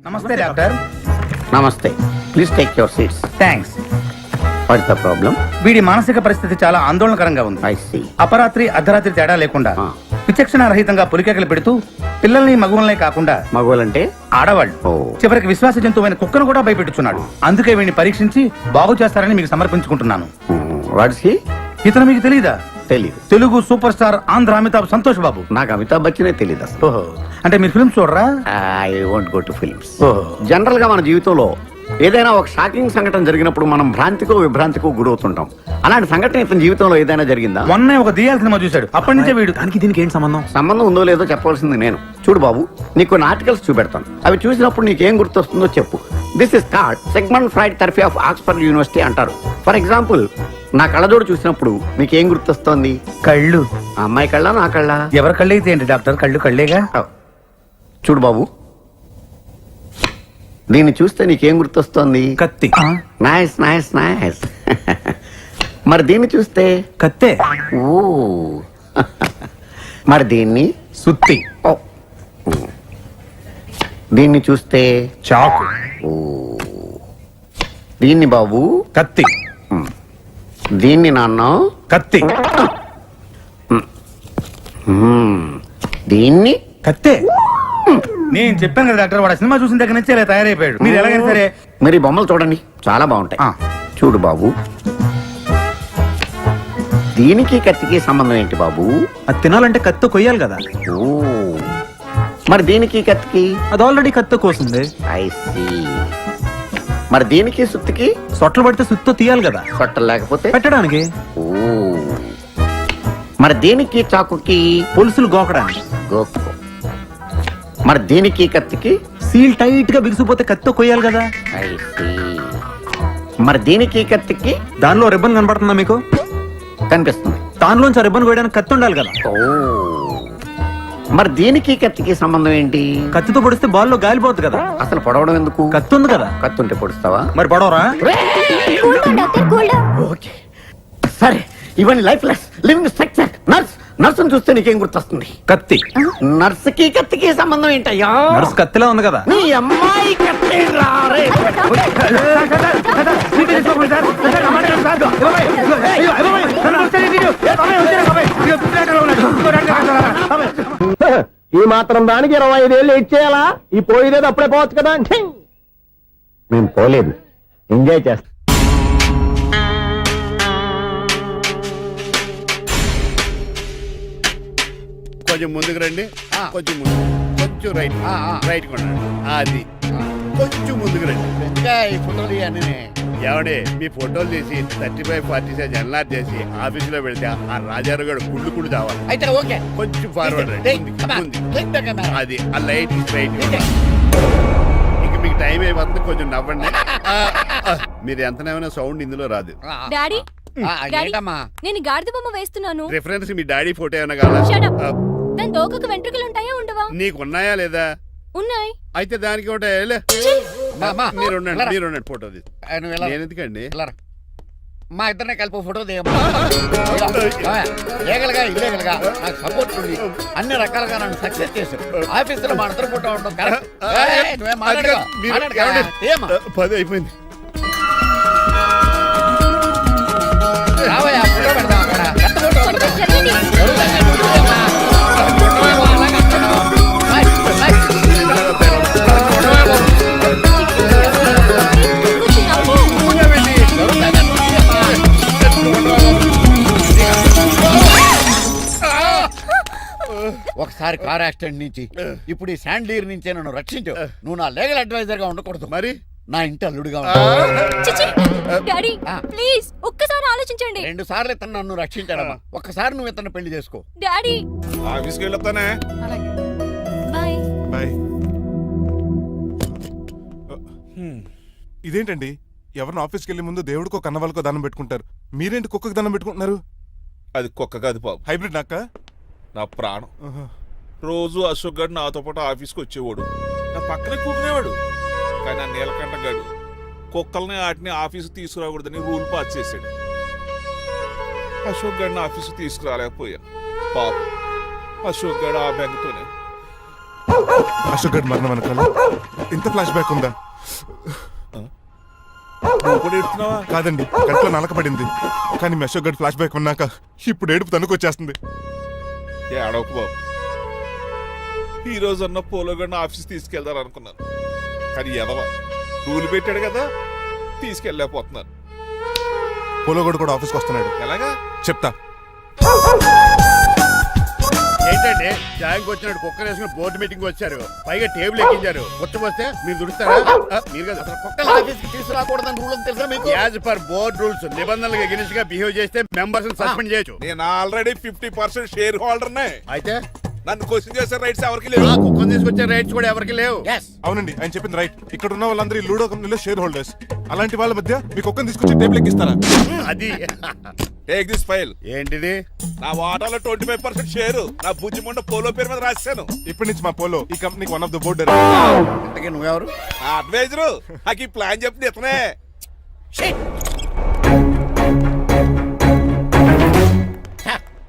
నమస్తే డాక్టర్. నమస్తే, please take your seats. Thanks. What's the problem? వీడి మానసిక పరిస్థితి చాలా ఆందోళనకరంగా ఉంది. I see. అపరాత్రి అర్ధరాత్రి తేడా లేకుండా విచక్షణ రహితంగా పులికేకలు పెడుతూ పిల్లల్ని మగువల్నే కాకుండా మగవాళ్ళంటే ఆడవాళ్ళు చివరికి విశ్వాస జంతువైన కుక్కను కూడా భయపెట్టుచున్నాడు. అందుకే వీడిని పరీక్షించి బాగు చేస్తారని మీకు సమర్పించుకుంటున్నాను. Watts he? ఇతను మీకు తెలీదా? తెలీదు. Telugu super star Andhra Amitabh Santosh Babu. నాకు అమితాబ్ బచ్చనే తెలీదు అసలు. ఓహో, అంటే మీరు ఫిల్మ్స్ చూడరా? I won't go to films. ఓహో. జనరల్ గా మన జీవితంలో ఏదైనా ఒక షాకింగ్ సంఘటన జరిగినప్పుడు మనం భ్రాంతికో విభ్రాంతికో గురవుతుంటాం. అలాంటి సంఘటన ఇతని జీవితంలో ఏదైనా జరిగిందా? మొన్నే ఒక దియాల సినిమా చూశాడు. అప్పటి నుంచే వీడు దానికి దీనికి ఏంటి సంబంధం? సంబంధం ఉందో లేదో చెప్పవలసింది నేను. చూడు బాబు, నీకు కొన్ని ఆర్టికల్స్ చూపెడతాను. అవి చూసినప్పుడు నీకేం గుర్తొస్తుందో చెప్పు. This is called segment fried therapy of Oxford university అంటారు. ఫర్ ఎగ్జాంపుల్, నా కళ్ళజోడు చూసినప్పుడు నీకేం గుర్తొస్తోంది? కళ్ళు. ఆ అమ్మాయి కళ్ళ, నా కళ్ళ? ఎవరి కళ్ళు అయితే ఏంటి డాక్టర్, కళ్ళు కళ్ళేగా. చూడు బాబు, దీన్ని చూస్తే నీకేం గుర్తొస్తోంది? కత్తి. Nice nice nice. మరి దీన్ని చూస్తే? కత్తే. ఓ. మరి దీన్ని? సుత్తి. ఓ. దీన్ని చూస్తే? చాకు. ఓ. దీన్ని బాబు? కత్తి. దీన్ని నాన్న? కత్తి. దీన్ని? కత్తే. నేను చెప్పాను కదా డాక్టర్, వాడు సినిమా చూసిన దగ్గర నుంచి ఇలా తయారైపోయాడు. మీరు ఎలాగైనా సరే మరి బొమ్మలు చూడండి, చాలా బాగుంటాయి. చూడు బాబు, దీనికి కత్తికి సంబంధం ఏంటి బాబు? అది తినాలంటే కత్తి కొయ్యాలి కదా. ఓ. మరి దీనికి కత్తికి? అది ఆల్రెడీ కత్తి కోసింది. I see. మరి దీనికి సుత్తికి? సొట్లు పడితే సుత్తో తీయాలి కదా. సొట్టలు లేకపోతే పెట్టడానికి. ఓ. మరి దీనికి చాకుకి? పులుసులు గోకడానికి. గోకు. మరి దీనికి కత్తికి? సీల్ టైట్ గా బిగిసిపోతే కత్తితో కొయ్యాలి కదా. I see. మరి దీనికి కత్తికి? దానిలో రిబ్బన్ కనపడుతుందా మీకు? కనిపిస్తుంది. దానిలోంచి ఆ రిబ్బన్ కొయ్యడానికి కత్తి ఉండాలి కదా. ఓ. మరి దీనికి కత్తికి సంబంధం ఏంటి? కత్తితో పొడిస్తే బాల్లో గాలిపోద్ది కదా. అసలు పొడవడం ఎందుకు? కత్తి ఉంది కదా. కత్తి ఉంటే పొడుస్తావా? మరి పొడవరా? ఓకే, సరే. ఇవన్నీ lifeless living structure. Nurse, నర్సును చూస్తే నీకేం గుర్తొస్తుంది? కత్తి. నర్సుకి కత్తికి సంబంధం ఏంటయ్యా? నర్సు కత్తిలా ఉంది కదా. నీ అమ్మాయి కత్తి రారే. ఈ మాత్రం దానికి 25 ఏళ్ళు ఇచ్చేయాలా? ఈ పోయేదేదో అప్పుడే పోవచ్చు కదా. మేము పోలేదు, ఎంజాయ్ చేస్తాం. కొంచెం ముందుకు రండి, కొంచెం ముందు, కొంచెం రైట్, రైట్ కొనండి. అది కొంచెం ముందుకు రండి. ఈ ఫోటోలు అన్నీ ఏమండి, మీ ఫోటోలు తీసి 35, 40 సైజ్ ఎన్లార్ చేసి ఆఫీసులో పెడితే ఆ రాజారావు గారు కుళ్ళు చావాలి. అయితే ఓకే, కొంచెం ఫార్వర్డ్ రండి. అది ఆ లైట్ రైట్. ఇక మీకు టైం అయిపోతుంది, కొంచెం నవ్వండి. మీరు ఎంతనేమైనా సౌండ్ ఇందులో రాదు. డాడీ, నేను గాడిద బొమ్మ వేస్తున్నాను. రిఫరెన్స్ మీ డాడీ ఫోటో ఏమైనా కావాలా? దాని దోకకు వెంట్రుకలు ఉంటాయా ఉండవా? నీకు ఉన్నాయా లేదా? ఉన్నాయి. అయితే దానికి ఒకటే మీరు ఉండండి, ఫోటో తీసి. నేను ఎందుకండి? మా ఇద్దరిని కలిపి ఫోటో లీగల్గా ఇల్లీగల్గా నాకు సపోర్ట్ ఉంది. అన్ని రకాలుగా నన్ను సక్సెస్ చేశారు. ఆఫీసులో మా ఇద్దరు ఫోటో ఉండడం కరెక్ట్. 10 అయిపోయింది. ఒకసారి కార్ యాక్సిడెంట్ నుంచి, ఇప్పుడు ఈ శాండీర్ నుంచే నన్ను రక్షించు. నువ్వు నా లీగల్ అడ్వైజర్ గా ఉండకూడదు, మరి నా ఇంటి అల్లుడుగా డాడీ ప్లీజ్ ఒక్కసారి ఆలోచించండి. 2 సార్లు ఇతను నన్ను రక్షించాడమ్మా. ఒక్కసారి నువ్వు ఇతను పెళ్లి చేసుకో. డాడీ ఆఫీస్కి వెళ్ళొస్తానే. బాయ్. బాయ్. ఇదేంటండి, ఎవరిని ఆఫీస్కి వెళ్ళే ముందు దేవుడికో కన్నవాళ్ళకో దండం పెట్టుకుంటారు, మీరేంటి కుక్కకి దండం పెట్టుకుంటున్నారు? అది కుక్క కాదు బాబు, హైబ్రిడ్ నక్క. నా ప్రాణం. రోజు అశోక్ గడు నాతో పాటు ఆఫీస్కి వచ్చేవాడు, నా పక్కనే కూకునేవాడు. కానీ ఆ నీలకంఠ గడు కుక్కల్ని వాటిని ఆఫీసు తీసుకురాకూడదని రూల్ పాస్ చేశాడు. అశోక్ గడిని ఆఫీసు తీసుకురాలేకపోయా. పాపం అశోక్ గడు ఆ బెంగతోనే అశోక్ గడ్ మరణం వెనకాల ఇంత ఫ్లాష్ బ్యాక్ ఉందా? నువ్వు కూడా ఎడుతున్నావా? కాదండి, కట్లో నలకబడింది. కానీ మీ అశోక్ గడ్ ఫ్లాష్ బ్యాక్ ఉన్నాక ఇప్పుడు ఏడుపు తనుకొచ్చేస్తుంది. ఏ అడవకు బాబు. ఈ రోజు అన్న పోలోగడ్డ ఆఫీస్ తీసుకెళ్దాం అనుకున్నాను, కానీ ఎదవా రూల్ పెట్టాడు కదా, తీసుకెళ్ళలేకపోతున్నాను. పోలోగడ్ కూడా ఆఫీస్కి వస్తున్నాడు. ఎలాగా చెప్తా. ఏంటంటే జాయింగ్ వచ్చినట్టు కుక్కర్ వేసుకుని బోర్డు మీటింగ్ వచ్చారు, పైగా టేబుల్ ఎక్కించారు. వస్తే మీరు దుడుస్తారా? మీరు కదా అసలు కుక్కల ఆఫీస్కి తీసుకురాకూడదని రూల్ తెలుసా మీకు? యాజ్ పర్ బోర్డ్ రూల్స్ నిబంధనలకు ఎగిరిస్ట్ గా బిహేవ్ చేస్తే మెంబర్స్ సస్పెండ్ చేయొచ్చు. నేను ఆల్రెడీ 50% షేర్ హోల్డర్నే. అయితే నన్ను క్వశ్చన్ చేసే రైట్స్ ఎవరికి లేవు. ఆ కుక్కను తీసుకొచ్చే రైట్స్ కూడా ఎవరికి లేవు. Yes. అవునండి, ఆయన చెప్పింది రైట్. ఇక్కడ ఉన్న వాళ్ళందరూ ఈ లూడో కంపెనీలో షేర్ హోల్డర్స్. అలాంటి వాళ్ళ మధ్య మీ కుక్కను తీసుకొచ్చి టేబుల్ ఎక్కిస్తారా? అది టేక్ దిస్ ఫైల్. ఏంటిది? నా వాటాలో 25% షేరు నా బుజ్జిమండ పోలో పేరు మీద రాశాను. ఇప్పటి నుంచి మా పోలో ఈ కంపెనీకి వన్ ఆఫ్ ద బోర్డు. ఇంతకీ నువ్వెవరు? అడ్వైజరు నాకు ఈ ప్లాన్ చెప్పింది ఇతనే.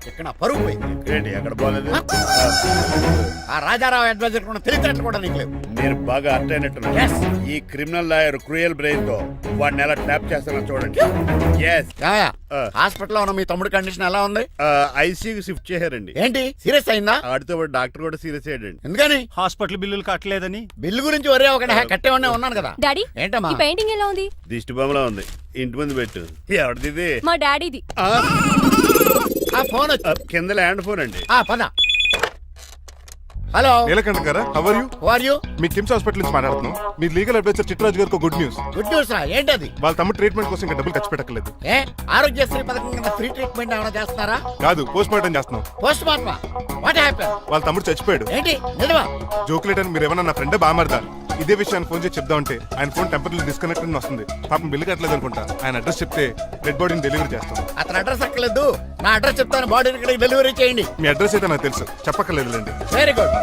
ఇక్కడ నా పరుగు పోయింది. ఏంటి ఎక్కడ పోలేదు? ఆ రాజారావు అడ్వైజర్ కూడా తెలియటట్లు కూడా నీకు లేవు. మీరు బాగా అర్థ అయినట్టున్నారు. Yes. ఈ క్రిమినల్ లాయర్ క్రూయల్ బ్రెయిన్ తో వాడిని ఎలా ట్యాప్ చేస్తానో చూడండి. ఎస్ ఏమయ్య, హాస్పిటల్లో ఉన్న మీ తమ్ముడి కండిషన్ ఎలా ఉంది? ఐసీయూకి షిఫ్ట్ చేశారండి. ఏంటి సీరియస్ అయిందా? ఆడితో పాటు డాక్టర్ కూడా సీరియస్ అయ్యాడండి. ఎందుకని? హాస్పిటల్ బిల్లులు కట్టలేదని. బిల్లు గురించి ఒరే ఒకటి కట్టేవాడినే ఉన్నాను కదా. డాడీ ఏంటమ్మా? ఈ పెయింటింగ్ ఎలా ఉంది? దిష్టి బొమ్మలా ఉంది, ఇంటి ముందు పెట్టు. ఎవరిది ఇది? మా డాడీది. ఆ, ఆ ఫోన్ వచ్చి కింద ల్యాండ్ ఫోన్ అండి. పద. హలో, నీలకంఠ గారా, how are you? Who are you? మీ కిమ్స్ హాస్పిటల్ నుంచి మాట్లాడుతున్నాం. మీ లీగల్ అడ్వైజర్ చిట్రాజు గారికి గుడ్ న్యూస్. గుడ్ న్యూస్ రా, ఏంటది? వాళ్ళ తమ్ముడు ట్రీట్మెంట్ కోసం ఇంకా డబ్బులు ఖర్చు పెట్టలేదు. ఏ ఆరోగ్యశ్రీ పథకం కింద ఫ్రీ ట్రీట్మెంట్ ఏమైనా చేస్తున్నారా? కాదు, పోస్ట్ మార్టం చేస్తున్నాం. పోస్ట్ మార్టమా? What happen? వాళ్ళ తమ్ముడు చచ్చిపోయాడు. ఏంటి నిజమా? జోకులేట్ అని మీరు ఏమన్నా నా ఫ్రెండ్ బామర్దా? ఇదే విషయాన్ని ఫోన్ చేసి చెప్దామంటే ఆయన ఫోన్ టెంపరీ డిస్కనెక్ట్ అని వస్తుంది. పాపం బిల్లు కట్టలేదు అనుకుంటా. ఆయన అడ్రస్ చెప్తే డెడ్ బాడీని డెలివరీ చేస్తాం. అతని అడ్రస్ అక్కర్లేదు, నా అడ్రస్ చెప్తాను, బాడీని ఇక్కడికి డెలివరీ చేయండి. మీ అడ్రస్ అయితే నాకు తెలుసు, చెప్పక్కర్లేదులేండి. Very good.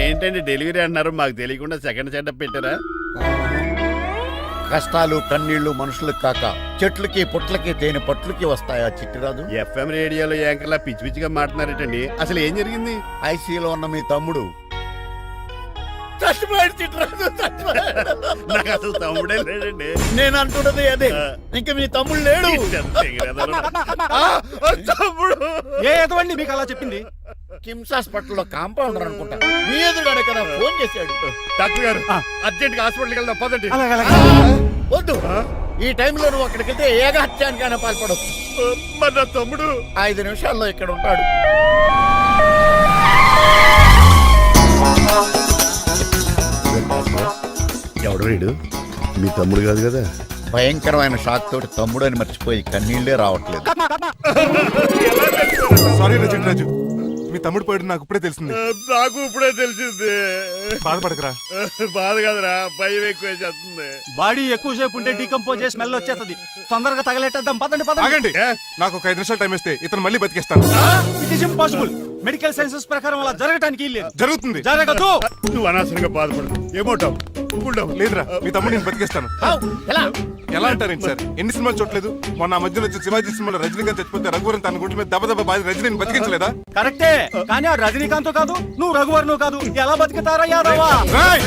ఏంటండి డెలివరీ అన్నారు, మాకు తెలియకుండా సెకండ్ సెటప్ పెట్టారా? కష్టాలు కన్నీళ్లు మనుషులకు కాక చెట్లకి పుట్లకి తేనె పట్లకి వస్తాయా చిట్టిరాజు? ఎఫ్ఎం రేడియోలో యాంకర్లా పిచ్చి పిచ్చిగా మాట్లాడారటండి. అసలు ఏం జరిగింది? ఐసీలో ఉన్న మీ తమ్ముడు చచ్చిపోయాడు చిట్టిరాజు, చచ్చిపోయాడు. నాకు అసలు తమ్ముడే లేడండి. నేను అంటున్నది అదే, ఇంకా మీ తమ్ముడు లేడు. తమ్ముడు ఏ ఎదవండి మీకు అలా చెప్పింది? కిమ్స్ హాస్పిటల్లో కాంపౌండర్ అనుకుంటా, మీ ఎదురుగానే కదా ఫోన్ చేశాడు. డాక్టర్ గారు అర్జెంట్ గా హాస్పిటల్కి వెళ్దాం పదండి. వద్దు, ఈ టైంలో నువ్వు అక్కడికి వెళ్తే ఏకహత్యానికైనా పాల్పడవచ్చు. మరి నా తమ్ముడు 5 నిమిషాల్లో ఇక్కడ ఉంటాడు. ఎవడు వీడు? మీ తమ్ముడు కాదు కదా? భయంకరమైన షాక్ తోటి తమ్ముడు అని మర్చిపోయి కన్నీళ్లే రావట్లేదు. సారీ రా చిట్రాజు, మీ తమ్ముడు పోయాడు నాకు ఇప్పుడే తెలిసింది. నాకు ఇప్పుడే తెలిసింది. బాధపడకరా. బాధ కాదురా, భయం ఎక్కువ చేస్తుంది. బాడీ ఎక్కువసేపు ఉంటే డీకంపోజ్ చేసి స్మెల్ వచ్చేస్తుంది. తొందరగా తగలెట్టేద్దాం, పదండి పదండి. ఆగండి, నాకు ఒక 5 నిమిషాలు టైం ఇస్తే ఇతను మళ్ళీ బతికేస్తాను. It is impossible. Medical sciences ప్రకారం అలా జరగటానికి లేదు. జరుగుతుంది. జరగదు. నువ్వు అనవసరంగా బాధపడదు. ఏమోటావు? లేదురా, మీ తమ్ముడు నేను బతికేస్తాను. హౌ? ఎలా? ఎలా అంటారేంటి సార్, ఎన్ని సినిమాలు చూడలేదు? మొన్న ఆ మధ్యలో వచ్చే శివాజీ సినిమాలో రజనీకాంత్ చచ్చిపోతే రఘువరన్ తన గుండె మీద దెబ్బ బాధ రజనీని బతికించలేదా? కరెక్టే, కానీ ఆ రజనీకాంత్ కాదు, నువ్వు రఘువర్ను కాదు. ఎలా బతుకుతారా యాదవా? రాయ్!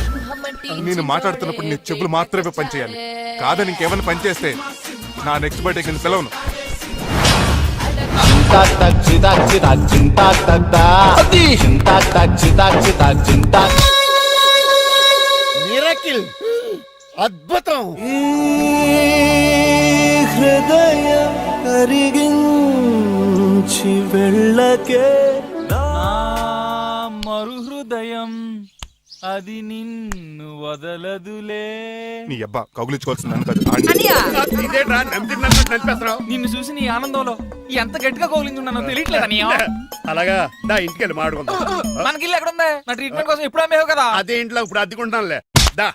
నేను మాట్లాడుతున్నప్పుడు నీ చెప్పులు మాత్రమే పనిచేయాలి. కాదని ఇంకేమైనా పనిచేస్తే నా నెక్స్ట్ బర్త్డేకి నేను సెలవును. మిరకిల్, అద్భుతం. హృదయం కరిగించి వెళ్ళకే మరు హృదయం అది నిన్ను వదలదులే. నీ అబ్బా కౌగులించుకోవాల్సింది నన్ను కాదు, ఆడిని. ఇదేంట్రా నమ్మినట్టు నడిపేస్తున్నావు? నిన్ను చూసి నీ ఆనందంలో ఎంత గట్టిగా కౌలించున్నానో తెలియట్లేదా నీ అలాగా దా ఇంటికి వెళ్ళి మాడుకుందాం. మనకి ఇల్లు ఎక్కడ ఉంది? నా ట్రీట్మెంట్ కోసం ఎప్పుడు అమ్మేవు కదా. అదే ఇంట్లో ఇప్పుడు అద్దెకుంటానులే. దా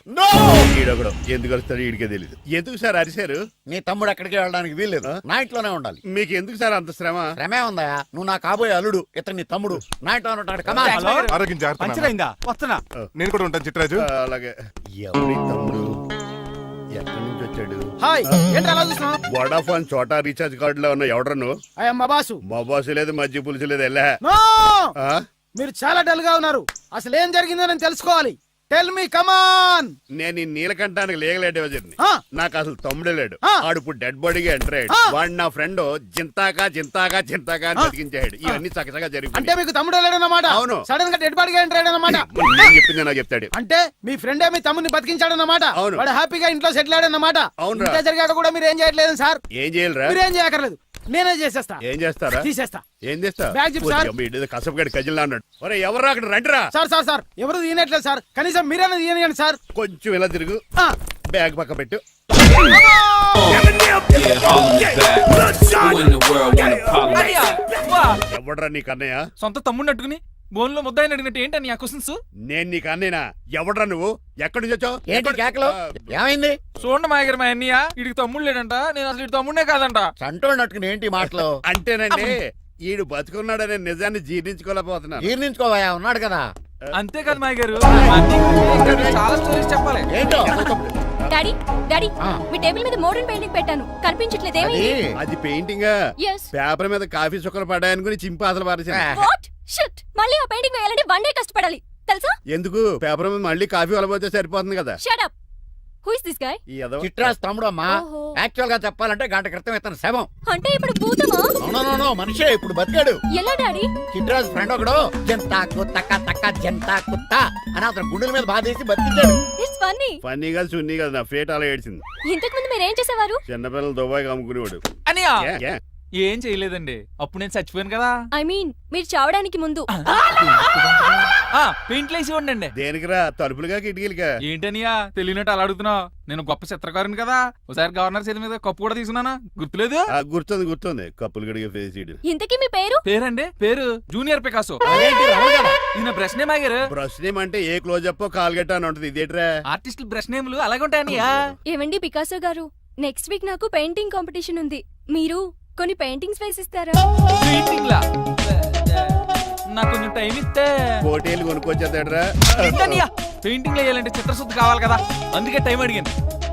ఈడొకడు ఎందుకు వస్తాడు ఈడికే తెలియదు. ఎందుకు సార్ అరిశారు? నీ తమ్ముడు ఎక్కడికి వెళ్ళడానికి వీల్లేదు, నా ఇంట్లోనే ఉండాలి. మీకు ఎందుకు సార్ అంత శ్రమ? శ్రమే ఉందా? నువ్వు నా కాబోయే అల్లుడు, ఇతను నీ తమ్ముడు, నా ఇంట్లోనే ఉంటాడు. కమా. హలో? ఆరోగ్యం జాగ్రత్త నాన్న. పంచరైందా? వస్తున్నా. నేను కూడా ఉంటాను చిట్రాజు. అలాగే. ఎవరి తమ్ముడు ఎక్కడి నుంచి వచ్చాడు? హాయ్, ఏంటి అలా చూస్తున్నావు? వడాఫోన్ చోటా రీఛార్జ్ కార్డు లో ఉన్న ఎవడరు నువ్వు? మా బాసు. మా బాసు లేదు, మజ్జి పులుసు లేదు. వెళ్ళా నో! మీరు చాలా డల్ గా ఉన్నారు. అసలు ఏం జరిగిందో నేను తెలుసుకోవాలి. టెల్ మీ కమాన్. నేను ఈ నీలకంఠానికి లీగలేట్ వజర్ని. ఆ. నాకు అసలు తమ్ముడే లేడు. ఆ. ఆడు ఇప్పుడు డెడ్ బాడీగా ఎంటర్ అయ్యాడు. ఆ. వాడు నా ఫ్రెండ్ జింతాగా అని బతికించాడు. ఇవన్నీ చక్కగా అంటే జరిగిపోయి మీకు తమ్ముడు లేడన్నమాట. అవును. సడన్ గా డెడ్ బాడీగా ఎంటర్ అయ్యాడన్నమాట. నేను చెప్పింది నాకు చెప్తాడు. అంటే మీ ఫ్రెండే మీ తమ్ముని బతికించాడన్నమాట. అవును. వాడు హ్యాపీగా ఇంట్లో సెటిల్ అయ్యాడన్నమాట. అవునురా. ఇంత జరిగాక కూడా మీరు ఏం చేయట్లేదు సార్. ఏం చేయాలిరా? మీరేం చేయక్కర్లేదు, నేనే చేసేస్తా. ఏం చేస్తారా? తీసేస్తా. ఏం చేస్తా? బ్యాగ్ చెప్పు సార్. కసపగడి కజిల్లా అన్నాడు. ఒరే ఎవరు అక్కడ రండిరా. సార్ ఎవరు తీయనట్లేదు సార్. కనీసం మీరైనా తీయనియండి సార్. కొంచెం ఇలా తిరుగు. ఆ. బ్యాగ్ పక్క పెట్టు. అయ్యా, వా. ఎవడరా నీ కన్నయ్య? సొంత తమ్ముడిని అట్టుకుని బోన్ లో ముద్దాయిని అడిగినట్టు ఏంటని ఆ క్వశ్చన్స్? నేను నీ కన్నయ్యనా? ఎవడరా నువ్వు? ఎక్కడి నుంచి వచ్చావు? ఏంటి కేకలు? ఏమైంది? చూడండి మాయగారు మా అన్నయ్య ఇడికి తమ్ముడు లేడంట. నేను అసలు ఇటు తమ్ముడే కాదంట. చంటోడు నట్టుకుని ఏంటి మాటలు? అంటేనండి ఈడు బతుకున్నాడనే నిజాన్ని జీర్ణించుకోలేకపోతున్నాను. జీర్ణించుకోవా, ఉన్నాడు కదా. అంతేకాదు మాయగారు, మా అన్నయ్య గురించి ఇంకా చాలా స్టోరీస్ చెప్పాలి. ఏంటో డాడీ డాడీ ఆ. మీ టేబుల్ మీద మోడర్న్ పెయింటింగ్ పెట్టాను, కనిపించట్లేదు. అది ఏమైంది? అది పెయింటింగ్. Yes. పేపర్ మీద కాఫీ చుక్కలు పడ్డాయనుకుని చింపాసలు పారేసాను. What? Shit. మళ్ళీ ఆ పెయింటింగ్ వేయాలంటే 1 day కష్టపడాలి తెలుసా? ఎందుకు? పేపర్ మీద మళ్ళీ కాఫీ వలపోతే సరిపోతుంది కదా. Shut up. Who is this guy? ఈ ఎదవ. చిట్రాజ్ తమ్ముడు అమ్మా. ఓహో. యాక్చువల్ గా చెప్పాలంటే గంట క్రితం ఇతను శవం. అంటే ఇప్పుడు భూతమా? నో మనిషే ఇప్పుడు బతికాడు. ఎలా డాడీ? చిట్రాజ్ ఫ్రెండ్ ఒకడు జంతాకు తక్క జంతా కుత్త అని అతను గుండెల మీద బాధేసి బతికించాడు. It's funny. ఫన్నీ కదా సున్నీ కదా, నా ఫేట్ అలా ఏడ్చింది. ఇంతకు ముందు మీరు ఏం చేసేవారు? చిన్నపిల్లలు దుబాయ్కి అమ్ముకునేవాడు. అనియా ఏ, ఏ? ఏం చేయలేదండి, అప్పుడు నేను చచ్చిపోయాను కదా. ఐ మీన్ మీరు చావడానికి ముందు. పెయింట్లు వేసి ఉండండి. దేనికిరా? తలుపులుగా కిటికీలుగా? ఏంటనియా తెలియనట్టు అలా అడుగుతున్నావు? నేను గొప్ప చిత్రకారుని కదా. ఒకసారి గవర్నర్ చేతి మీద కప్పు కూడా తీసుకున్నానా, గుర్తులేదు? గుర్తుంది కప్పులు గడిగే ఫేస్ ఇడు. ఇంతకీ మీ పేరు? పేరండి పేరు జూనియర్ పికాసో. అదేంటి రమగడ? ఈయన బ్రష్ నేమ్ ఆగారు. బ్రష్ నేమ్ అంటే ఏ క్లోజప్ కాల్గెట్ అని ఉంటది. ఇదేట్రా? ఆర్టిస్టుల బ్రష్ నేమ్లు అలాగే ఉంటాయనియా. ఏమండి పికాసో గారు, నెక్స్ట్ వీక్ నాకు పెయింటింగ్ కాంపిటీషన్ ఉంది. మీరు కొన్ని పెయింటింగ్స్ వేసిస్తారా? పెయింటింగ్ లా నాకు కొంచెం టైం ఇస్తే. కోటేలు కొనుక్కొచ్చేదేట్రా? పెయింటింగ్ వేయాలంటే చిత్రశుద్ధి కావాలి కదా, అందుకే టైం అడిగాను.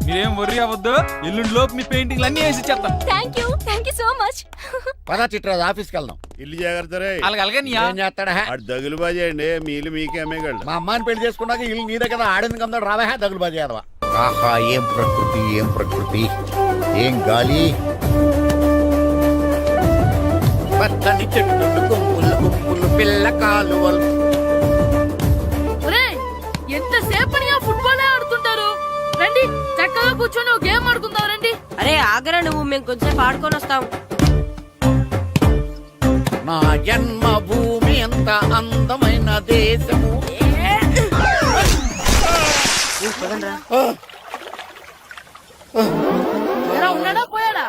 మీరేం వర్రీ అవ్వద్దు, ఎల్లుండి లోపు మీ పెయింటింగ్లు అన్ని వేసి ఇచ్చేస్తాను. Thank you so much. పదా చిట్రాజ్ ఆఫీస్కి వెళ్దాం. ఇల్లు జాగ్రత్త రే. అలాగే ఏం చేస్తాడా? అటు దగులు బాజీ అండి, మీలు మీకే అమ్మేగాళ్ళు. మా అమ్మాయిని పెళ్లి చేసుకున్నాక ఇల్లు నీదే కదా, ఆడింది కదా, రావా దగులు బాజీ అదవా. ఆహా, ఏం ప్రకృతి ఏం గాలి. పచ్చని చెట్లు గుంపులు పిల్ల కాలువలు. ఎంతసేపు ఫుట్బాల్ ఆడుతుంటారు? రండి చక్కగా కూర్చొని ఒక గేమ్ ఆడుకుందాం రండి. అరే ఆగరా నువ్వు, మేము కొంచెం ఆడుకొని వస్తాం. నా జన్మభూమి ఎంత అందమైన దేశము. ఉన్నాడా పోయాడా?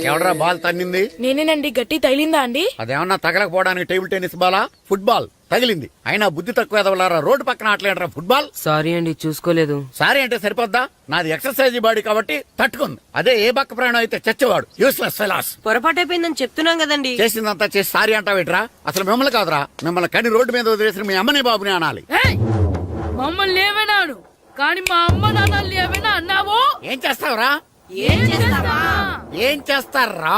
ఎవడరా బాల్ తన్నింది? నేనేనండి. గట్టి తగిలిందా అండి? అదేమన్నా తగలకపోవడానికి టేబుల్ టెన్నిస్ బాలా, ఫుట్బాల్ తగిలింది. అయినా బుద్ధి తక్కువ ఎదవలారా, రోడ్డు పక్కన ఆటలేడరా ఫుట్బాల్. సారీ అండి, చూసుకోలేదు. సారీ అంటే సరిపోద్దా? నాది ఎక్సర్సైజ్ బాడీ కాబట్టి తట్టుకుంది. అదే ఏ బక్క ప్రాణం అయితే చచ్చేవాడు. Useless fellas. పొరపాటు అయిపోయిందని చెప్తున్నాం కదండి. చేసిందంతా చేసి సారీ అంటావేట్రా? అసలు మిమ్మల్ని కాదురా, మిమ్మల్ని కని రోడ్డు మీద వదిలేసిన మీ అమ్మని బాబుని అనాలి. మమ్మల్ని ఏమైనాడు కానీ మా అమ్మ నాన్నల్ని ఏమైనా అన్నావో? ఏం చేస్తావురా? ఏం చేస్తావా? ఏం చేస్తారా?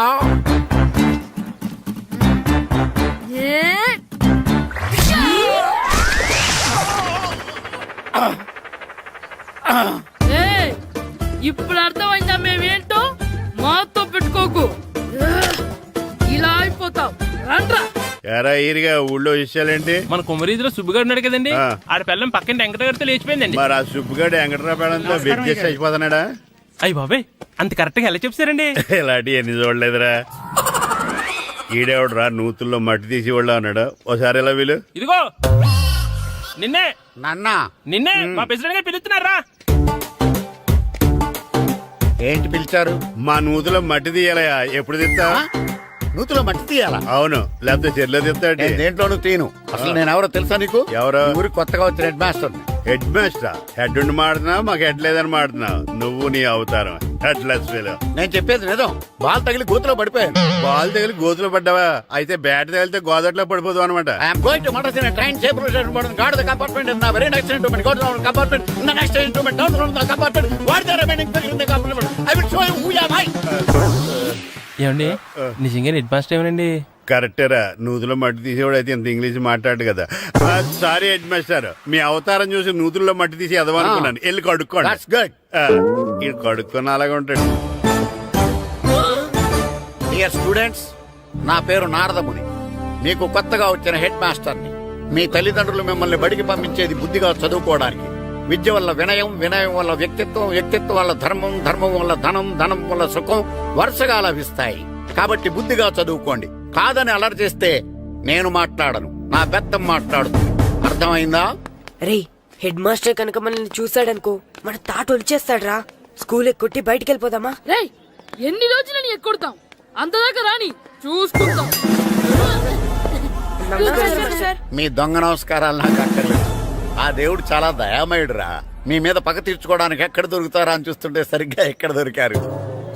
ఇప్పుడు అర్థమైందా మేమేంటో? మాతో పెట్టుకోకు, ఇలా అయిపోతావు. రండ్రా. ఎరా ఈరిగా ఊళ్ళో విషయాలేంటి? మన కుమరీధిలో సుబ్బుగాడు ఉన్నాడు కదండి, ఆ. ఆడ పిల్లం పక్కన వెంకటగారితో లేచిపోయిందండి. మరి ఆ సుబ్బుగాడు వెంకటరాపేడంతో వెజ్ అయిపోతున్నాడా? అయ్యి బాబాయ్, అంత కరెక్ట్ గా ఎలా చెప్తారండి? ఇలాంటి ఎన్ని చూడలేదురా. ఈడేవడరా నూతుల్లో మట్టి తీసి వాళ్ళు అన్నాడు. ఓసారి ఎలా వీలు? ఇదిగో నిన్నే నాన్న నిన్నే మా ప్రెసిడెంట్ గారు పిలుస్తున్నారా? ఏంటి పిలిచారు? మా నూతులో మట్టి తీయాలయా? ఎప్పుడు తీస్తా? నూతిలో మట్టి తీయాలా? అవును, లేకపోతే చెల్లె తిస్తాడు. నేను దేంట్లోనూ తీను. అసలు నేను ఎవరో తెలుసా నీకు? ఎవరు? ఈ ఊరికి కొత్తగా వచ్చిన head master. Head master. Head ఉండి మాడుతున్నావు, మాకు హెడ్ లేదని మాడుతున్నావు. నువ్వు నీ అవతారం హెడ్ లెస్ ఫెలో. నేను చెప్పేది నిజం. బాల్ తగిలి గోతులో పడిపోయాను. బాల్ తగిలి గోతులో పడ్డావా? అయితే బ్యాట్ తగిలితే గోదట్లో పడిపోదు అనమాట. ఐఎమ్ గోయింగ్ టు మడసిన train safety station board guard the compartment in the very next instrument. Go to the compartment in the next instrument. Down from the compartment. What the remaining thing in the compartment? I will show you who you are. ఏమండి నిజంగా head master ఏమనండి? కరెక్టేరా, నూతులో మట్టి తీసేవాడు అయితే ఇంత English మాట్లాడు కదా. Sorry head master, మీ అవతారం చూసి నూతుల్లో మట్టి తీసి ఎదవనుకున్నాను. వెళ్ళి కడుక్కోండి. That's good. ఇది కడుక్కొని అలాగే ఉంటాడు. డియర్ స్టూడెంట్స్, నా పేరు నారదముని. మీకు కొత్తగా వచ్చిన హెడ్ మాస్టర్ని. మీ తల్లిదండ్రులు మిమ్మల్ని బడికి పంపించేది బుద్ధిగా చదువుకోవడానికి. విద్య వల్ల వినయం, వినయం వల్ల వ్యక్తిత్వం, వ్యక్తిత్వం వల్ల ధర్మం, ధర్మం వల్ల ధనం, ధనం వల్ల సుఖం వరుసగా లభిస్తాయి. కాబట్టి బుద్ధిగా చదువుకోండి. కాదని అలర్ చేస్తే నేను మాట్లాడను, నా బెత్తం మాట్లాడుతుంది. అర్థమైందా? రే, హెడ్ మాస్టర్ కనుక మనల్ని చూసాడనుకో మన తాట వచ్చేస్తాడ్రా. స్కూల్ ఎక్కొట్టి బయటికి వెళ్ళిపోదామా? రే, ఎన్ని రోజులు నీ ఎక్కొడతాం? అంతదాకా రాని చూసుకుంటాం. మీ దొంగ నమస్కారాలు నాకు అక్కర్లేదు. ఆ దేవుడు చాలా దయామయుడురా. మీ మీద పగ తీర్చుకోవడానికి ఎక్కడ దొరుకుతారా అని చూస్తుంటే సరిగ్గా ఎక్కడ దొరికారు.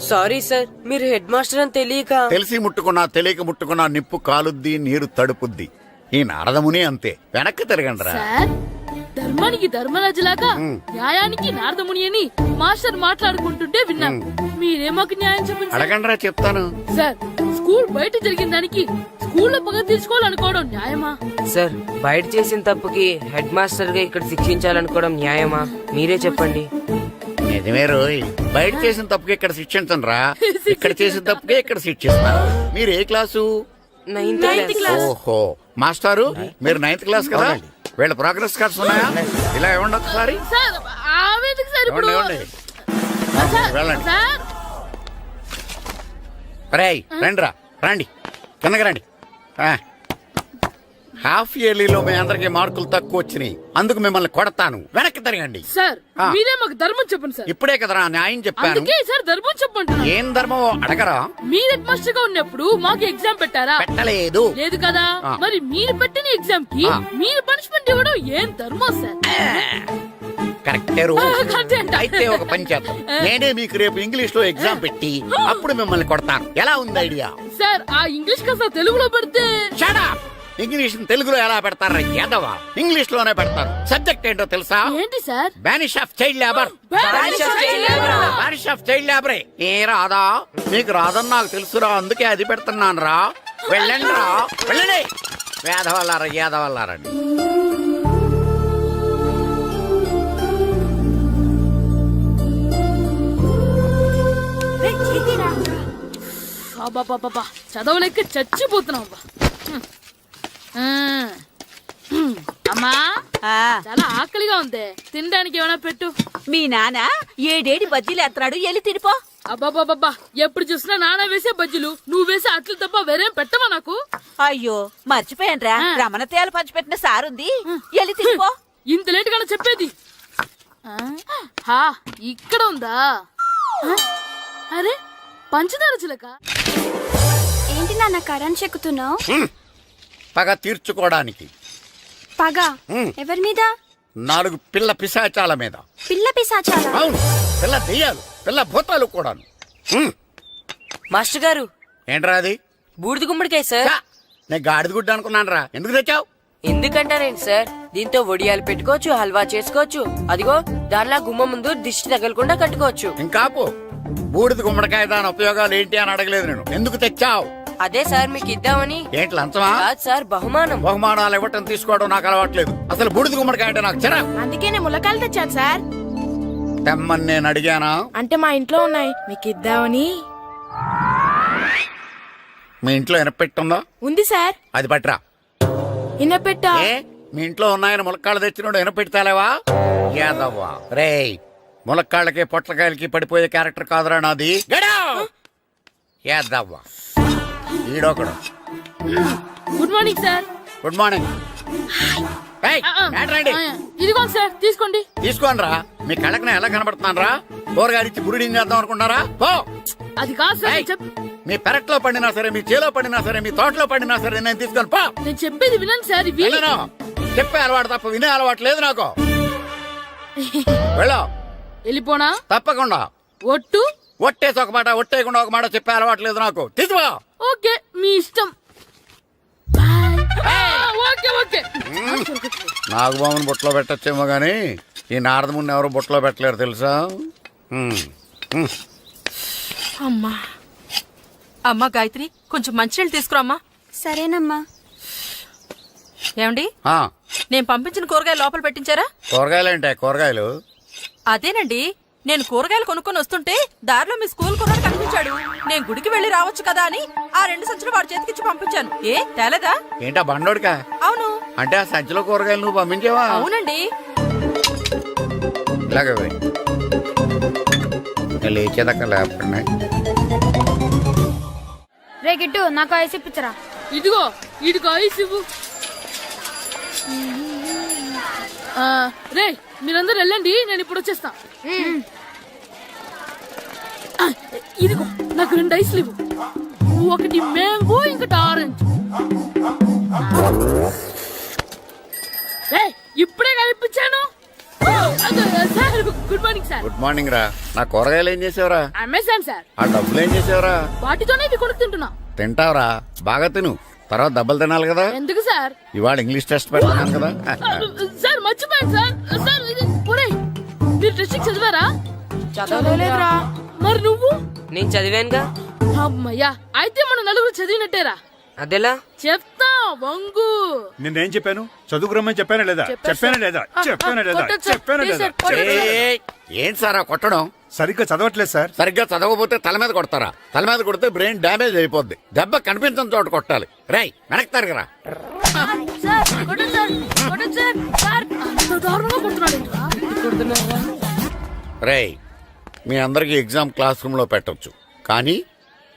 సారీ సార్, మీరు హెడ్ మాస్టర్ అని తెలియక. తెలిసి ముట్టుకున్నా తెలియక ముట్టుకున్నా నిప్పు కాలుద్ది, నీరు తడుపుద్ది. ఈ నారదముని అంతే. వెనక్కి తిరగండిరా. ధర్మానికి ధర్మరాజులాగా న్యాయానికి నారదముని అని మాస్టర్ మాట్లాడుకుంటుంటే విన్నాం. మీరే మాకు న్యాయం చెప్పండి. అడగండిరా, చెప్తాను. సార్, స్కూల్ బయట జరిగిన దానికి స్కూల్లో పగ తీర్చుకోవాలనుకోవడం న్యాయమా? సార్, బయట చేసిన తప్పుకి హెడ్ మాస్టర్ గా ఇక్కడ శిక్షించాలనుకోవడం న్యాయమా? మీరే చెప్పండి. నిజమే రోయ్, బయట చేసిన తప్పుకి ఇక్కడ శిక్షించను రా. ఇక్కడ చేసిన తప్పుకే ఇక్కడ శిక్షిస్తాను. మీరు ఏ క్లాసు? 9th class. ఓహో, మాస్టారు మీరు 9th క్లాస్ కదా? వీళ్ళ ప్రోగ్రెస్ కార్డ్స్ ఉన్నాయా? ఇలా ఇవ్వండి ఒకసారి. సార్, ఆవేదకు సార్ ఇప్పుడు. ఇవ్వండి. వెళ్ళండి. సార్, రేయ్ రండిరా, రండి కిందకి రండి. హాఫ్ ఇయర్లీలో మీ అందరికి మార్కులు తక్కువ వచ్చినాయి, అందుకు మిమ్మల్ని కొడతాను. వెనక్కి తిరగండి. సార్ మీరే మాకు ధర్మం చెప్పండి సార్. ఇప్పుడే కదరా న్యాయం చెప్పాను. అందుకే సార్ ధర్మం చెప్పంటున్నా. ఏం ధర్మం అడగరా? మీరు హెడ్ మాస్టర్ గా ఉన్నప్పుడు మాకు ఎగ్జామ్ పెట్టారా? పెట్టలేదు. లేదు కదా. మరి మీరు పెట్టిన ఎగ్జామ్ కి మీరు పనిష్మెంట్ ఇవ్వడం ఏం ధర్మం సార్? కరెక్టే రో. అయితే ఒక పని చేద్దాం, నేనే మీకు రేపు ఇంగ్లీష్ లో ఎగ్జామ్ పెట్టి అప్పుడు మిమ్మల్ని కొడతాను. ఎలా ఉంది ఐడియా? సార్, ఆ ఇంగ్లీష్ కాస్త తెలుగులో పెడితే. Shut up. ఇంగ్లీష్ తెలుగులో ఎలా పెడతారా యాదవా? ఇంగ్లీష్ లోనే పెడతారు. సబ్జెక్ట్ ఏంటో తెలుసా? ఏంటి sir? Banish of child labour. Banish of child లేబరే. ఏ రాదా? మీకు రాదని నాకు తెలుసురా, అందుకే అది పెడుతున్నాను రా. వెళ్ళండి రా, వెళ్ళండి. వేదవల్లారా, యాదవల్లారండి. చదవలేక చచ్చిపోతున్నాం. అమ్మా, చాలా ఆకలిగా ఉంది, తినడానికి ఏమైనా పెట్టు. మీ నాన్న ఏడేడి బజ్జీలు ఎత్తాడు, ఎల్లి తినిపో. అబ్బాబాబా, ఎప్పుడు చూసినా నాన్న వేసే బజ్జీలు, నువ్వు వేసే అట్లు తప్ప వేరేం పెట్టవా నాకు? అయ్యో మర్చిపోయానురా, రమణ తేలు పంచిపెట్టిన సారుంది, ఎల్లి తినిపో. ఇంత లేట్ గా చెప్పేది. ఇక్కడ ఉందా? అరే, పంచదార చిలక. ఏంటి నాన్న కరెంట్ చెక్కుతున్నావు? పగ తీర్చుకోవడానికి. పగ ఎవరి మీద? 4 పిల్ల పిశాచాల మీద. పిల్ల పిశాచాల? అవును, పిల్ల దెయ్యాలు, పిల్ల భూతాలు కూడాను. మాస్టర్ గారు, ఏంట్రా అది? బూడిద గుమ్మడికాయ సార్. నేను గాడిద గుడ్డ అనుకున్నాను రా. ఎందుకు తెచ్చావు? ఎందుకంటారేంటి సార్, దీంతో వడియాలు పెట్టుకోవచ్చు, హల్వా చేసుకోవచ్చు. అదిగో దానిలా గుమ్మ ముందు దిష్టి తగలకుండా కట్టుకోవచ్చు. ఇంకాపు, బూడిద గుమ్మడికాయ దాని ఉపయోగాలు ఏంటి అని అడగలేదు నేను. ఎందుకు తెచ్చావు? అదే సార్ మీకు ఇద్దామని. ఏంటి లంచమా? కాదు సార్, బహుమానం. బహుమానాలు ఇవ్వటం తీసుకోవడం నాకు అలవాట్లేదు. అసలు బూడిద గుమ్మడికాయ అంటే నాకు చిరా. అందుకే నేను ములకాయలు తెచ్చాను సార్. తెమ్మని నేను అడిగానా? అంటే మా ఇంట్లో ఉన్నాయి, మీకు ఇద్దామని. మీ ఇంట్లో ఎనపెట్టుందా? ఉంది సార్. అది పట్రా. ఇనపెట్టా? మీ ఇంట్లో ఉన్నాయని ములక్కాళ్ళు తెచ్చినోడు ఎనపెట్టాలేవా? యాదవ్వా రేయ్, ములక్కాళ్ళకి పొట్లకాయలకి పడిపోయే క్యారెక్టర్ కాదురా నాది. యాదవ్వా ఈడొకడు. Good morning sir. Good morning. ఇదిగోండి సార్, తీసుకోండి. తీసుకోండి రా. మీ కళ్ళకి నేను ఎలా కనబడుతున్నాను రా? కూరగాయలిచ్చి బురిడింగ్ చేద్దాం అనుకుంటారా? అది కాదు సార్. మీ పెరట్లో పండినా సరే, మీ చేలో పండినా సరే, మీ తోటలో పండినా సరే నేను తీసుకొని పో. నేను చెప్పేది వినండి సార్. ఇవి వెళ్ళను. చెప్పే అలవాటు తప్ప వినే అలవాటు లేదు నాకు. వెళ్ళో. వెళ్ళిపోనా? తప్పకుండా. ఒట్టు? ఒట్టేసి ఒక మాట, ఒట్టేయకుండా ఒక మాట చెప్పే అలవాటు లేదు నాకు. తీసుకో. ఓకే, మీ ఇష్టం. Okay okay. నాగబాబుని బుట్టలో పెట్టచ్చేమో గానీ ఈ నారదముని ఎవరు బుట్టలో పెట్టలేరు తెలుసా. అమ్మా అమ్మా గాయత్రి, కొంచెం మంచినీళ్ళు తీసుకురామ్మా. సరేనమ్మా. ఏమండి, ఆ, నేను పంపించిన కూరగాయలు లోపల పెట్టించారా? కూరగాయలేంటే కూరగాయలు? అదేనండి, నేను కూరగాయలు కొనుక్కొని వస్తుంటే దారిలో మీ స్కూల్ కుర్రాడు కనిపించాడు. నేను గుడికి వెళ్లి రావచ్చు కదా అని ఆ 2 సంచులు వాడి చేతికిచ్చి పంపించాను. ఏ తేలేదా? ఏంటా బండోడికా? అవును. అంటే ఆ సంచిలో కూరగాయలు నువ్వు పంపించావా? అవునండి. ఇలాగే పోయి. నేను లేచేదాకా లేకుండా. రే గిట్టు, నాకు ఐస్ ఇప్పించరా. ఇదిగో ఇదిగో ఐస్ ఇవ్వు. రే మీరందరూ వెళ్ళండి, నేను ఇప్పుడు వచ్చేస్తా. ఇదిగో నాకు 2 ఐస్లు ఇవ్వు. ఒకటి మ్యాంగో, ఇంకటి ఆరెంజ్. ఇప్పుడే కనిపించాను. Sir good morning sir. Good morning రా. నా కూరగాయలు ఏం చేసావురా? Amazon sir. ఆ డబ్బులు ఏం చేసావురా? వాటితోనే ఇవి కొనుక్కు తింటున్నా. తింటావురా, బాగా తిను. తర్వాత దెబ్బలు తినాలి కదా. ఎందుకు సార్? ఇవాళ ఇంగ్లీష్ టెస్ట్ పెడుతున్నాను కదా. సార్ మర్చిపోయాను సార్. సార్ ఒరేయ్, మీరు టెస్టింగ్ చదివారా? చదవలేదురా. మరి నువ్వు? నేను చదివానుగా. అమ్మయ్యా, అయితే మనం నలుగురు చదివినట్టేరా. అదెలా? చెప్తా వంగు. నిన్నేం చెప్పాను? చదువుకురమ్మని చెప్పానా లేదా? చెప్పానా లేదా? చెప్పానా లేదా? కొట్టొచ్చు సార్. చెప్పానా ప్లీజ్ లేదా? సార్, కొట్టొచ్చు. ఏయ్, ఏంటి సార్ ఆ కొట్టడం? సరిగ్గా చదవట్లేదు సార్. సరిగ్గా చదవకపోతే తల మీద కొడతారా? తల మీద కొడితే బ్రెయిన్ డ్యామేజ్ అయిపోద్ది. దెబ్బ కనిపించని చోట కొట్టాలి. రేయ్ వెనక్కి తరగరా. సార్, కొట్టొచ్చు సార్, కొట్టొచ్చు సార్. సార్, అంత దారుణంగా కొడుతున్నాడు. రేయ్, మీ అందరికి ఎగ్జామ్ క్లాస్ రూమ్ లో పెట్టొచ్చు, కానీ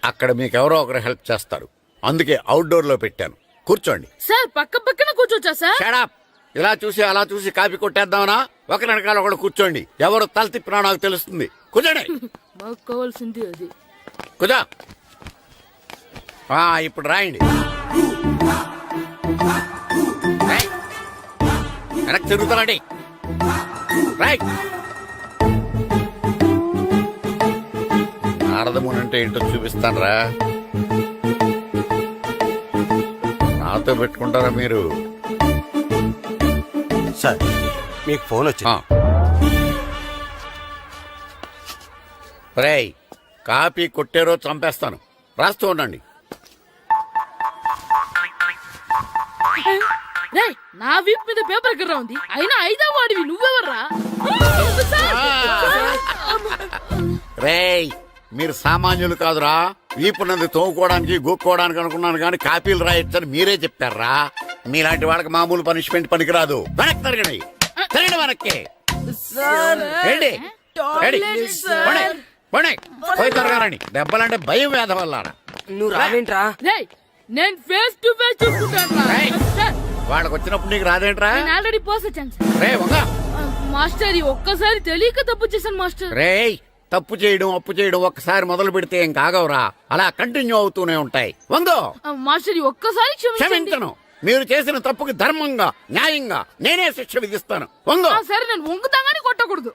అక్కడ మీకు ఎవరో ఒకరు హెల్ప్ చేస్తారు. అందుకే అవుట్డోర్ లో పెట్టాను. కూర్చోండి. సార్ పక్క పక్కన కూర్చోచ్చా సార్? Shut up. ఇలా చూసి అలా చూసి కాపీ కొట్టేద్దామనా? ఒకరి వెనకాల ఒకడు కూర్చోండి. ఎవరు తల తిప్పినా నాకు తెలుస్తుంది. కూర్చోండి. మాకు కావాల్సింది అది. కూర్చో. ఇప్పుడు రాయండి. రాయ్. వెనక్కి తిరుగుతారండి. రైట్. నారదముని అంటే ఏంటో చూపిస్తాను రా. నాతో పెట్టుకుంటారా మీరు? సార్ మీకు ఫోన్ వచ్చింది. రేయ్, కాపీ కొట్టారో చంపేస్తాను. రాస్తూ ఉండండి. రే, నా వీప్ మీద పేపర్ ఎక్కడ ఉంది? అయినా 5వ వాడివి నువ్వెవర్రా? రేయ్, మీరు సామాన్యులు కాదురా. వీపున్నది తోముకోవడానికి గోక్కోవడానికి అనుకున్నాను, కానీ కాపీలు రాయొచ్చని మీరే చెప్పారా. మీలాంటి వాళ్ళకి మామూలు పనిష్మెంట్ పనికిరాదు. వెనక్కి తిరగండి. తిరగండి వెనక్కి. ఏంటి? పోయి తిరగారండి. దెబ్బలంటే భయం వేద వల్ల. నువ్వు రావేంట్రా? రే, నేను ఫేస్ టు ఫేస్ చూసుకుంటాను. వాళ్ళకి వచ్చినప్పుడు నీకు రాదేంట్రా? నేను ఆల్రెడీ పోస్ వచ్చాను సార్. రే వంగ. మాస్టర్, ఒక్కసారి తెలియక తప్పు చేశాను మాస్టర్. రేయ్, తప్పు చేయడం అప్పు చేయడం ఒక్కసారి మొదలు పెడితే ఏం కాగవరా. అలా కంటిన్యూ అవుతూనే ఉంటాయి. వందో. మాస్టర్, ఒక్కసారి క్షమించను. మీరు చేసిన తప్పుకి ధర్మంగా న్యాయంగా నేనే శిక్ష విధిస్తాను. వంగో. సరే, నేను వంగుతాగాని కొట్టకూడదు.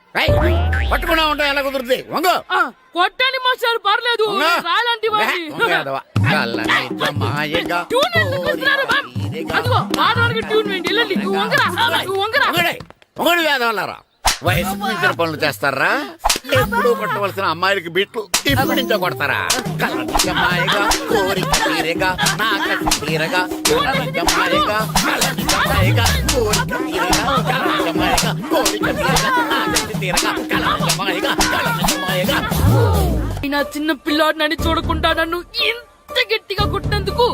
పట్టుకున్నా ఉంటా ఎలా కుదురుతుంది. వంగో. కొట్టండి మాస్టర్, పర్లేదు. రాలాంటి అదిగో ఆడవారికి ట్యూన్ వేయండి. వెళ్ళండి. నువ్వు వంగరా, నువ్వు వంగరా. వంగడి వేదవల్లారా. వయసు మించిన పనులు చేస్తారా? ఎప్పుడు కొట్టవలసిన అమ్మాయిలకి బీట్లు ఇప్పుడు నుంచో కొడతారా? కలజమాయగా కోరిక తీరగా నాకసి తీరగా కలజమాయగా కలజమాయగా కోరిక తీరగా కలజమాయగా కోరిక తీరగా నాకసి తీరగా కలజమాయగా కలజమాయగా. నా చిన్న పిల్లాడు నన్ను చూడకుండా నన్ను ఇంత గట్టిగా కొట్టినందుకు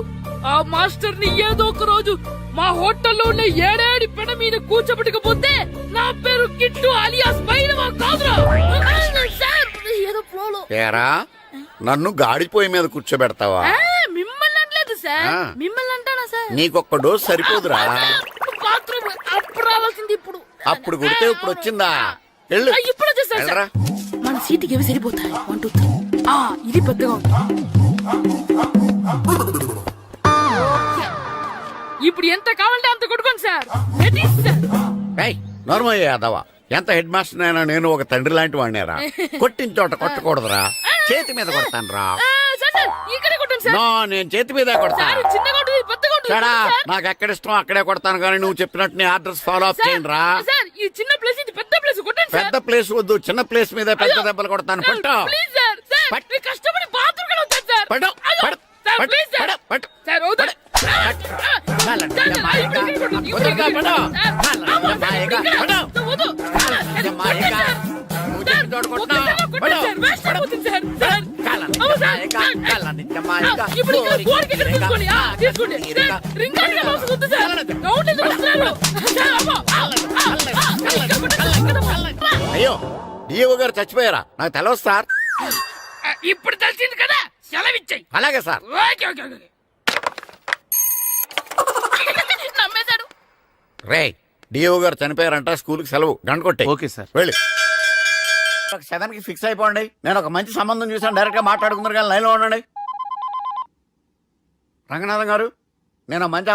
ఆ మాస్టర్ ని ఏదో ఒక రోజు మా హోటల్లో ఉన్న 7 పెడ మీద కూర్చోబెట్టకపోతే నా పేరు కిట్టు అలియాస్ బైరవా కాదురా. ఏదో ఫ్లోలో. ఏరా, నన్ను గాడిపోయి మీద కూర్చోబెడతావా? మిమ్మల్ని అనలేదు సార్. మిమ్మల్ని అంటానా సార్? నీకొక్క డోస్ సరిపోదురా. బాత్రూమ్ అప్పుడు రావాల్సింది ఇప్పుడు. అప్పుడు కొడితే ఇప్పుడు వచ్చిందా? వెళ్ళు. ఇప్పుడు వచ్చేసారు సార్. మన సీటుకి ఏవి సరిపోతాయి? 1 2 3. ఇది పెద్దగా ఉంది. ఇప్పుడు ఎంత కావాలంటే అంత కొట్టుకోండి sir That is, sir. Normal Yadav ఎంత హెడ్ మాస్టర్ అయినా నేను ఒక తండ్రి లాంటి వాడినేరా కొట్టిన చోట కొట్టకూడదురా చేతి మీద కొడతాను రా సార్ ఇక్కడే కొట్టండి సార్ నో నేను చేతి మీద కొడతా సార్ చిన్నగా ఉంటుంది పెద్దగా ఉంటుంది సడా సార్. నాకు ఎక్కడ ఇష్టం అక్కడే కొడతాను కానీ నువ్వు చెప్పినట్టు నీ ఆర్డర్స్ ఫాలో అప్ చేయండి రా సార్ ఈ చిన్న ప్లేస్ ఇది పెద్ద ప్లేస్ కొట్టండి సార్ పెద్ద ప్లేస్ వద్దు చిన్న ప్లేస్ మీద పెద్ద దెబ్బలు కొడతాను పట్టు ప్లీజ్ సార్ సార్ పట్టు. మీరు కష్టపడి బాత్రూమ్ కూడా వద్దు సార్ పట్టు అయ్యో, పట్టు సార్ పట్టు ప్లీజ్ సార్ పట్టు సార్ వద్దు అయ్యో డిఓ గారు చచ్చిపోయారా నాకు తెలవదు సార్ ఇప్పుడు తెలిసింది కదా సెలవిచ్చాయి అలాగే సార్ ఓకే ఓకే ఓకే నమ్మేశాడు రే డిఓ గారు చనిపోయారంట స్కూల్ కి సెలవు గంట కొట్టే ఓకే సార్. వెళ్ళి 7 కి ఫిక్స్ అయిపోండి నేను ఒక మంచి సంబంధం చూసాను డైరెక్ట్ గా మాట్లాడుకుందరు కానీ లైన్ లో ఉండండి రంగనాథం గారు నేను మంచి అబ్బాయి